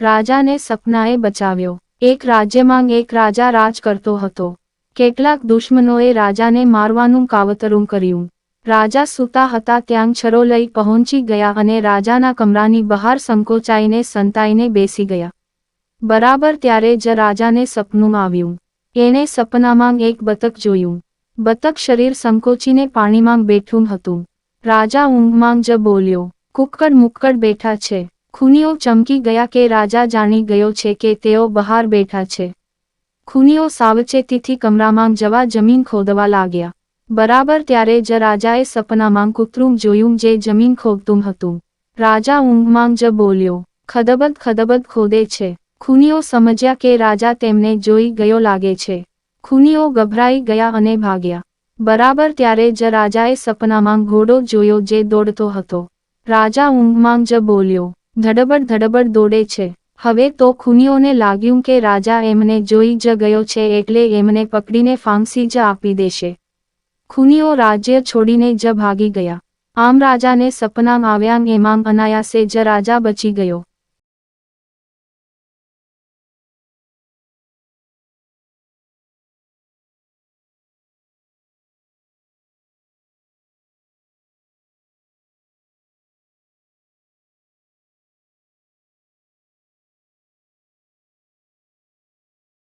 રાજાને સપનાએ બચાવ્યો। એક રાજ્યમાં એક રાજા રાજ કરતો હતો। કેટલાક દુશ્મનોએ રાજાને મારવાનું કાવતરું કર્યું। રાજા સૂતા હતા ત્યાં છરો લઈ પહોંચી ગયા અને રાજાના કમરાની બહાર સંકોચાઈને સંતાઈને બેસી ગયા। બરાબર ત્યારે જ રાજાને સપનું આવ્યું। એણે સપનામાં એક બતક જોયું। બતક શરીર સંકોચીને પાણીમાં બેઠું હતું। રાજા ઊંઘમાં જ બોલ્યો, કુક્કડ મુક્કડ બેઠા છે। ખૂનીઓ ચમકી ગયા કે રાજા જાણી ગયો છે કે તેઓ બહાર બેઠા છે। ખૂનીઓ સાવચેતીથી કમરામાં જવા જમીન ખોદવા લાગ્યા। બરાબર ત્યારે જ રાજાએ સપનામાં કૂતરું જોયું જે જમીન ખોદતું હતું। રાજા ઊંઘમાં જ બોલ્યો, ખદબદ ખદબદ ખોદે છે। ખૂનીઓ સમજ્યા કે રાજા તેમને જોઈ ગયો લાગે છે। ખૂનીઓ ગભરાઈ ગયા અને ભાગ્યા। બરાબર ત્યારે જ રાજાએ સપનામાં ઘોડો જોયો જે દોડતો હતો। રાજા ઊંઘમાં જ બોલ્યો, ધડબડ ધડબડ દોડે છે। હવે તો ખૂનીઓને લાગ્યું કે રાજા એમને જોઈ જ ગયો છે એટલે એમને પકડીને ફાંસી જ આપી દેશે। ખૂનીઓ રાજ્ય છોડીને જ ભાગી ગયા। આમ રાજાને સપના આવ્યા એમાં અનાયાસે જ રાજા બચી ગયો।